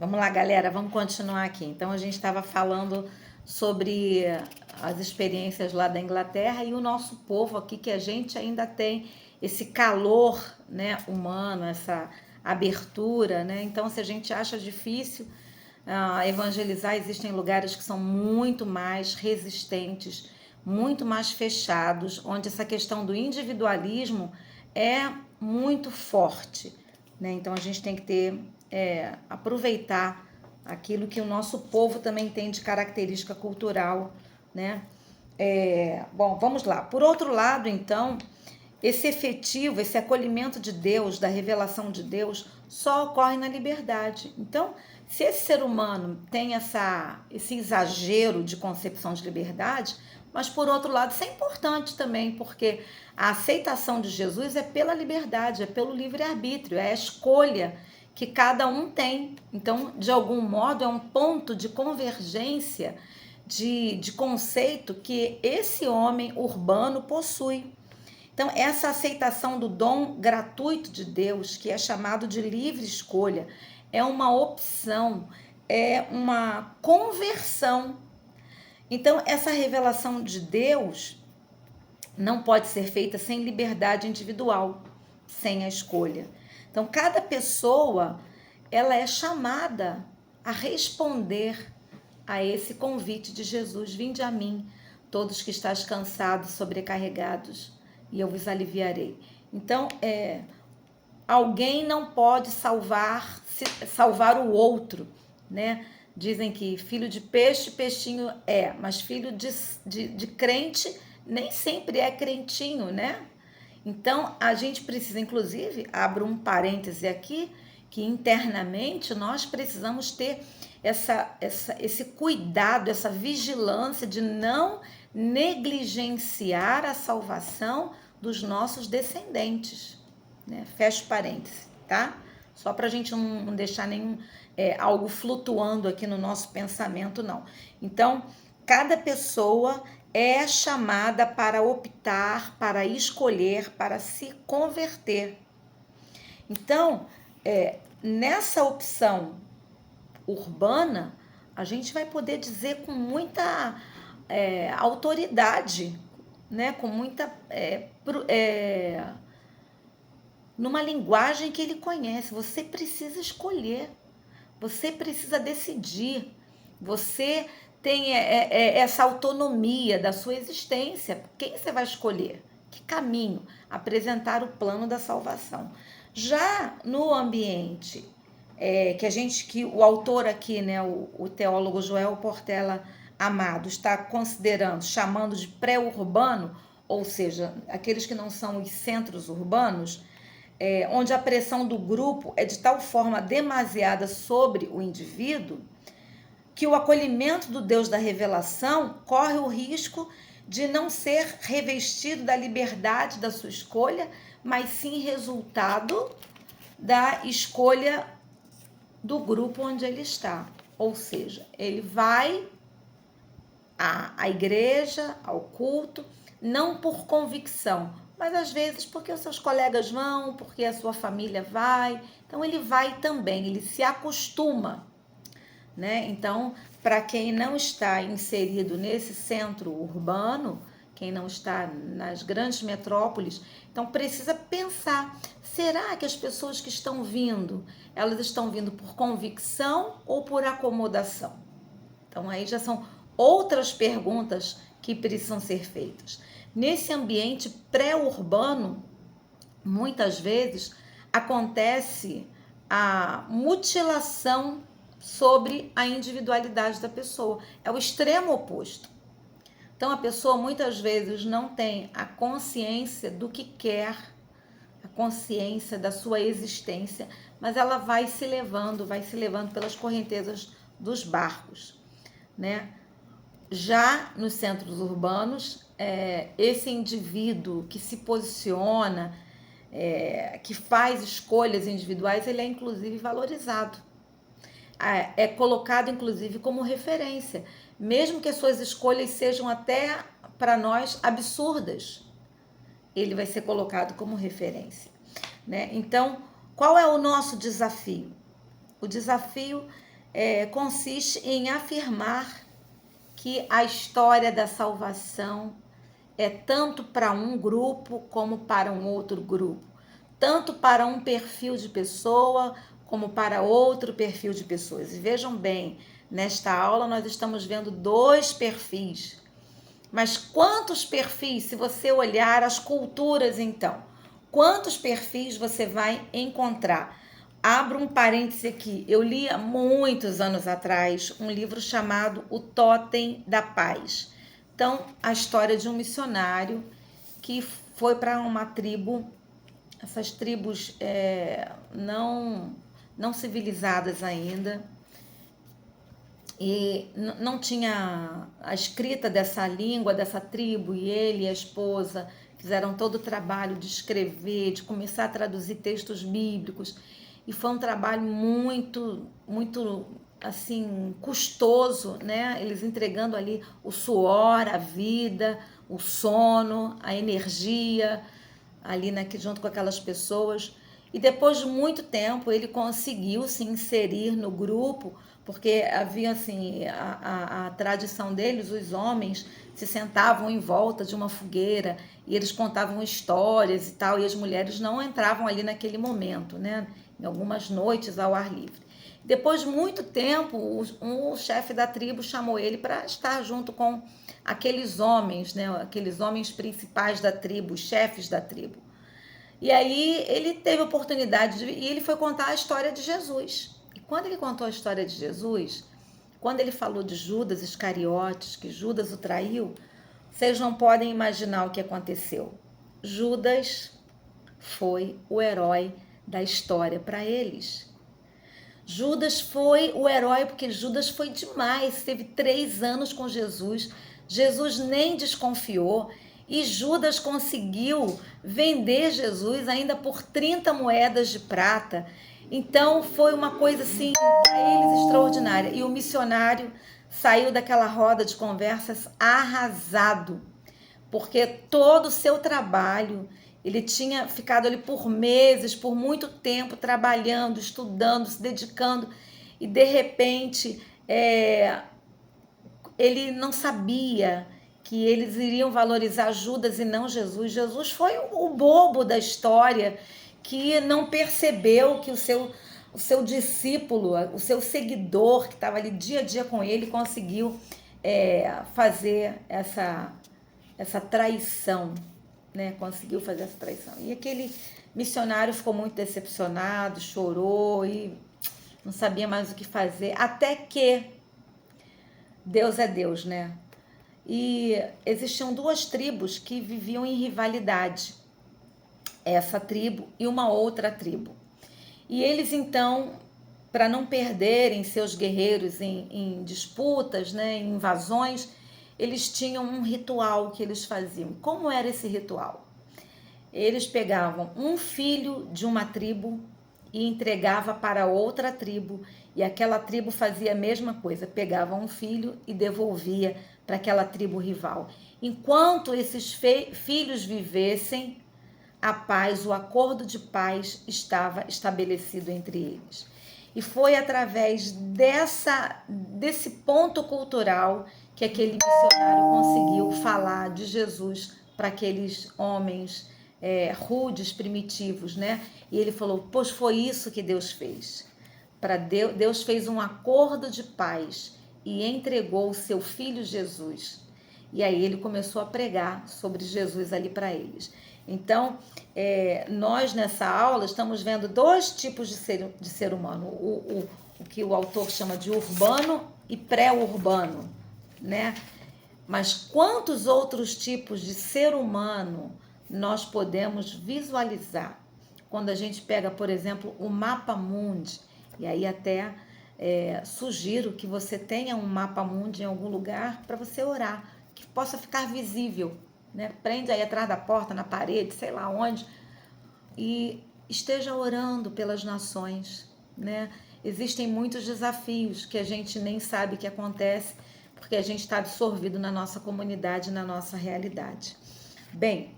Vamos lá, galera, vamos continuar aqui. Então, a gente estava falando sobre as experiências lá da Inglaterra e o nosso povo aqui, que a gente ainda tem esse calor, né, humano, essa abertura, né? Então, se a gente acha difícil evangelizar, existem lugares que são muito mais resistentes, muito mais fechados, onde essa questão do individualismo é muito forte, né? Então a gente tem que aproveitar aquilo que o nosso povo também tem de característica cultural, né? Bom, vamos lá. Por outro lado, então, esse efetivo, esse acolhimento de Deus, da revelação de Deus, só ocorre na liberdade. Então, se esse ser humano tem esse exagero de concepção de liberdade, mas por outro lado, isso é importante também, porque a aceitação de Jesus é pela liberdade, é pelo livre-arbítrio, é a escolha que cada um tem. Então, de algum modo, é um ponto de convergência de conceito que esse homem urbano possui. Então, essa aceitação do dom gratuito de Deus, que é chamado de livre escolha, é uma opção, é uma conversão. Então, essa revelação de Deus não pode ser feita sem liberdade individual, sem a escolha. Então, cada pessoa, ela é chamada a responder a esse convite de Jesus: vinde a mim, todos que estáis cansados, sobrecarregados, e eu vos aliviarei. Então, alguém não pode salvar o outro, né? Dizem que filho de peixe, peixinho é, mas filho de crente nem sempre é crentinho, né? Então, a gente precisa, inclusive, abro um parêntese aqui, que internamente nós precisamos ter esse cuidado, essa vigilância de não negligenciar a salvação dos nossos descendentes, né? Fecho parêntese, tá? Só para a gente não deixar nenhum algo flutuando aqui no nosso pensamento, não. Então, cada pessoa é chamada para optar, para escolher, para se converter. Então, nessa opção urbana, a gente vai poder dizer com muita autoridade, né? Com muita numa linguagem que ele conhece. Você precisa escolher, você precisa decidir, você tem essa autonomia da sua existência. Quem você vai escolher? Que caminho? Apresentar o plano da salvação. Já no ambiente que o autor aqui, né, o teólogo Joel Portela Amado, está considerando, chamando de pré-urbano, ou seja, aqueles que não são os centros urbanos, onde a pressão do grupo é de tal forma demasiada sobre o indivíduo, que o acolhimento do Deus da revelação corre o risco de não ser revestido da liberdade da sua escolha, mas sim resultado da escolha do grupo onde ele está. Ou seja, ele vai à igreja, ao culto, não por convicção, mas às vezes porque os seus colegas vão, porque a sua família vai. Então ele vai também, ele se acostuma, né? Então, para quem não está inserido nesse centro urbano, quem não está nas grandes metrópoles, então precisa pensar: será que as pessoas que estão vindo, elas estão vindo por convicção ou por acomodação? Então aí já são outras perguntas que precisam ser feitas. Nesse ambiente pré-urbano, muitas vezes acontece a mutilação sobre a individualidade da pessoa. É o extremo oposto. Então a pessoa muitas vezes não tem a consciência do que quer, a consciência da sua existência, mas ela vai se levando pelas correntezas dos barcos, né? Já nos centros urbanos, esse indivíduo que se posiciona, que faz escolhas individuais, ele é inclusive valorizado. É colocado inclusive como referência, mesmo que as suas escolhas sejam até para nós absurdas, ele vai ser colocado como referência, né? Então, qual é o nosso desafio? O desafio consiste em afirmar que a história da salvação é tanto para um grupo como para um outro grupo, tanto para um perfil de pessoa como para outro perfil de pessoas. E vejam bem, nesta aula nós estamos vendo 2 perfis. Mas quantos perfis, se você olhar as culturas então, quantos perfis você vai encontrar? Abro um parêntese aqui. Eu li há muitos anos atrás um livro chamado O Totem da Paz. Então, a história de um missionário que foi para uma tribo, essas tribos não civilizadas ainda, e não tinha a escrita dessa língua, dessa tribo, e ele e a esposa fizeram todo o trabalho de escrever, de começar a traduzir textos bíblicos, e foi um trabalho muito assim, custoso, né? Eles entregando ali o suor, a vida, o sono, a energia, ali junto com aquelas pessoas. E depois de muito tempo ele conseguiu se inserir no grupo, porque havia assim a tradição deles, os homens se sentavam em volta de uma fogueira e eles contavam histórias e tal, e as mulheres não entravam ali naquele momento, né? Em algumas noites ao ar livre. Depois de muito tempo, o chefe da tribo chamou ele para estar junto com aqueles homens, né? Aqueles homens principais da tribo, os chefes da tribo. E aí ele teve a oportunidade e ele foi contar a história de Jesus. E quando ele contou a história de Jesus, quando ele falou de Judas Iscariotes, que Judas o traiu, vocês não podem imaginar o que aconteceu. Judas foi o herói da história para eles. Judas foi o herói porque Judas foi demais, teve 3 anos com Jesus, Jesus nem desconfiou e Judas conseguiu vender Jesus ainda por 30 moedas de prata. Então foi uma coisa assim para eles extraordinária. E o missionário saiu daquela roda de conversas arrasado, porque todo o seu trabalho, ele tinha ficado ali por meses, por muito tempo, trabalhando, estudando, se dedicando, e de repente ele não sabia que eles iriam valorizar Judas e não Jesus. Jesus foi o bobo da história que não percebeu que o seu discípulo, o seu seguidor, que estava ali dia a dia com ele, conseguiu fazer essa traição, né? Conseguiu fazer essa traição. E aquele missionário ficou muito decepcionado, chorou e não sabia mais o que fazer, até que Deus é Deus, né? E existiam 2 tribos que viviam em rivalidade, essa tribo e uma outra tribo. E eles então, para não perderem seus guerreiros em disputas, né, em invasões, eles tinham um ritual que eles faziam. Como era esse ritual? Eles pegavam um filho de uma tribo e entregava para outra tribo, e aquela tribo fazia a mesma coisa, pegava um filho e devolvia para aquela tribo rival. Enquanto esses filhos vivessem, a paz, o acordo de paz estava estabelecido entre eles. E foi através desse ponto cultural que aquele missionário conseguiu falar de Jesus para aqueles homens rudes, primitivos, né? E ele falou, pois foi isso que Deus fez. Deus fez um acordo de paz e entregou o seu filho Jesus. E aí ele começou a pregar sobre Jesus ali para eles. Então, nós nessa aula estamos vendo 2 tipos de ser humano. O que o autor chama de urbano e pré-urbano, né? Mas quantos outros tipos de ser humano nós podemos visualizar quando a gente pega, por exemplo, o mapa mundi, e aí até sugiro que você tenha um mapa mundi em algum lugar para você orar, que possa ficar visível, né? Prende aí atrás da porta, na parede, sei lá onde, e esteja orando pelas nações, né? Existem muitos desafios que a gente nem sabe que acontece, porque a gente está absorvido na nossa comunidade, na nossa realidade. Bem,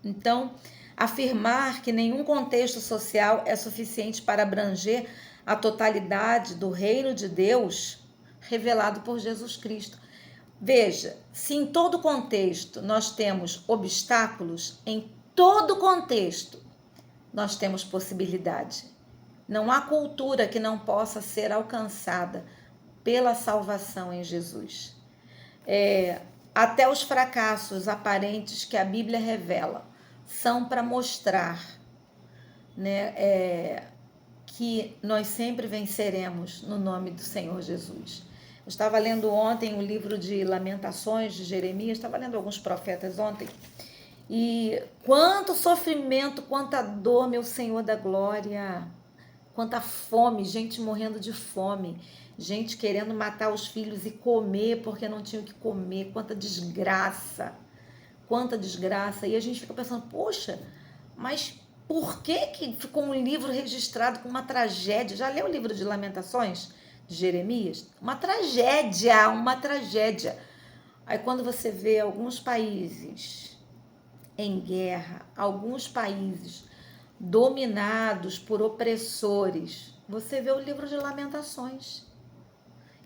então, afirmar que nenhum contexto social é suficiente para abranger a totalidade do reino de Deus revelado por Jesus Cristo. Veja, se em todo contexto nós temos obstáculos, em todo contexto nós temos possibilidade. Não há cultura que não possa ser alcançada pela salvação em Jesus. Até os fracassos aparentes que a Bíblia revela são para mostrar, né, que nós sempre venceremos no nome do Senhor Jesus. Eu estava lendo ontem o livro de Lamentações de Jeremias, estava lendo alguns profetas ontem, e quanto sofrimento, quanta dor, meu Senhor da glória, quanta fome, gente morrendo de fome, gente querendo matar os filhos e comer porque não tinham o que comer, quanta desgraça, e a gente fica pensando, poxa, mas por que ficou um livro registrado com uma tragédia? Já leu o livro de Lamentações de Jeremias? Uma tragédia. Aí quando você vê alguns países em guerra, alguns países dominados por opressores, você vê o livro de Lamentações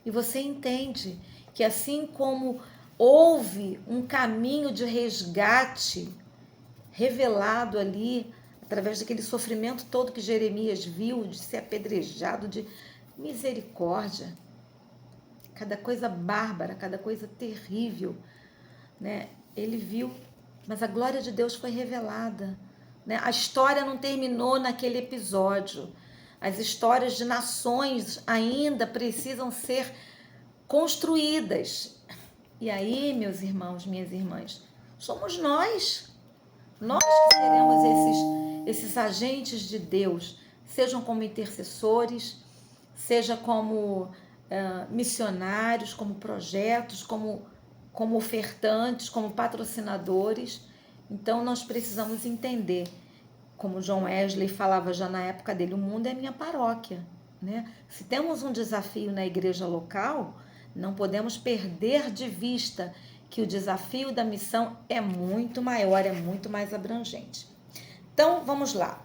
e você entende que assim como houve um caminho de resgate revelado ali, através daquele sofrimento todo que Jeremias viu, de ser apedrejado, de misericórdia, cada coisa bárbara, cada coisa terrível, né? Ele viu, mas a glória de Deus foi revelada, né? A história não terminou naquele episódio. As histórias de nações ainda precisam ser construídas. E aí, meus irmãos, minhas irmãs, somos nós que seremos esses agentes de Deus, sejam como intercessores, seja como missionários, como projetos, como ofertantes, como patrocinadores. Então, nós precisamos entender, como John Wesley falava já na época dele, o mundo é minha paróquia, né? Se temos um desafio na igreja local, não podemos perder de vista que o desafio da missão é muito maior, é muito mais abrangente. Então, vamos lá.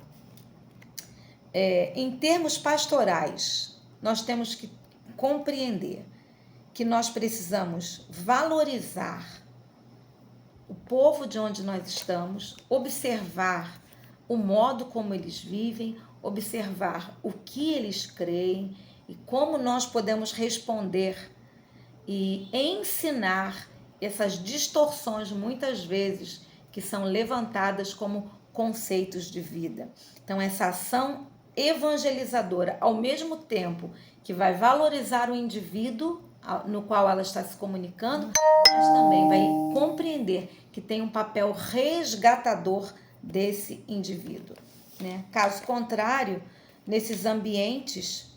Em termos pastorais, nós temos que compreender que nós precisamos valorizar o povo de onde nós estamos, observar o modo como eles vivem, observar o que eles creem e como nós podemos responder e ensinar essas distorções, muitas vezes, que são levantadas como conceitos de vida. Então, essa ação evangelizadora, ao mesmo tempo que vai valorizar o indivíduo no qual ela está se comunicando, mas também vai compreender que tem um papel resgatador desse indivíduo, né? Caso contrário, nesses ambientes,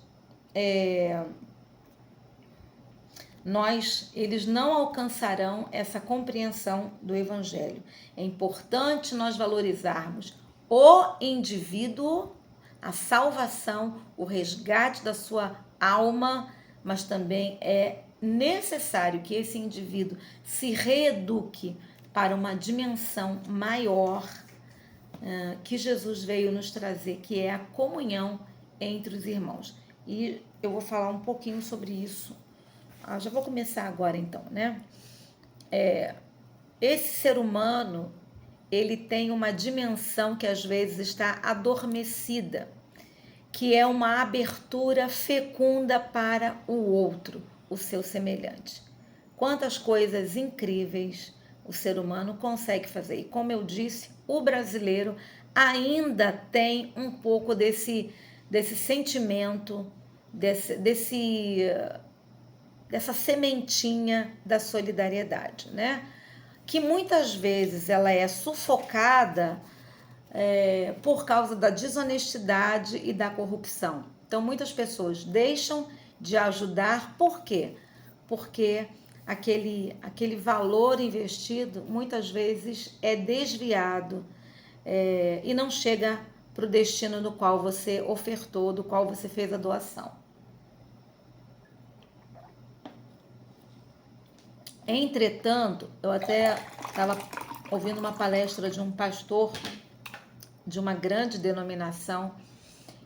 eles não alcançarão essa compreensão do Evangelho. É importante nós valorizarmos o indivíduo, a salvação, o resgate da sua alma, mas também é necessário que esse indivíduo se reeduque para uma dimensão maior que Jesus veio nos trazer, que é a comunhão entre os irmãos. E eu vou falar um pouquinho sobre isso. Já vou começar agora então, né? Esse ser humano, ele tem uma dimensão que às vezes está adormecida, que é uma abertura fecunda para o outro, o seu semelhante. Quantas coisas incríveis o ser humano consegue fazer. E como eu disse, o brasileiro ainda tem um pouco desse sentimento, dessa sementinha da solidariedade, né? Que muitas vezes ela é sufocada por causa da desonestidade e da corrupção. Então, muitas pessoas deixam de ajudar, por quê? Porque aquele valor investido muitas vezes é desviado e não chega para o destino do qual você ofertou, do qual você fez a doação. Entretanto, eu até estava ouvindo uma palestra de um pastor de uma grande denominação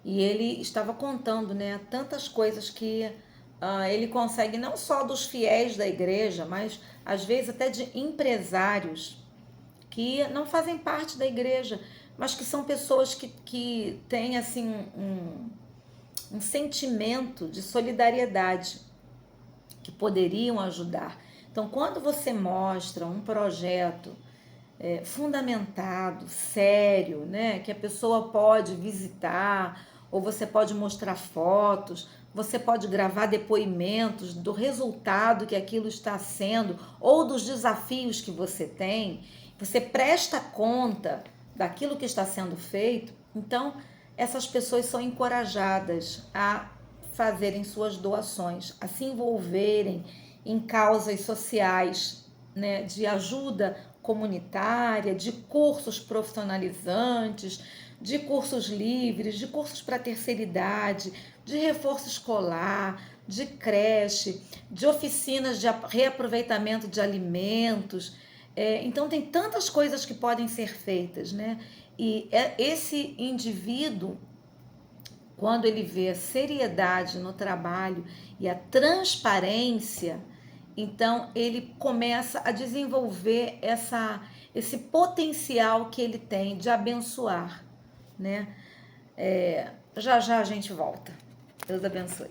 E ele estava contando, né, tantas coisas que ele consegue, não só dos fiéis da igreja, mas às vezes até de empresários que não fazem parte da igreja, mas que são pessoas que têm assim um sentimento de solidariedade, que poderiam ajudar. Então, quando você mostra um projeto fundamentado, sério, né, que a pessoa pode visitar, ou você pode mostrar fotos, você pode gravar depoimentos do resultado que aquilo está sendo, ou dos desafios que você tem, você presta conta daquilo que está sendo feito, então essas pessoas são encorajadas a fazerem suas doações, a se envolverem em causas sociais, né, de ajuda comunitária, de cursos profissionalizantes, de cursos livres, de cursos para terceira idade, de reforço escolar, de creche, de oficinas de reaproveitamento de alimentos. Então tem tantas coisas que podem ser feitas, né? E esse indivíduo, quando ele vê a seriedade no trabalho e a transparência, então ele começa a desenvolver esse potencial que ele tem de abençoar, né? Já já a gente volta. Deus abençoe.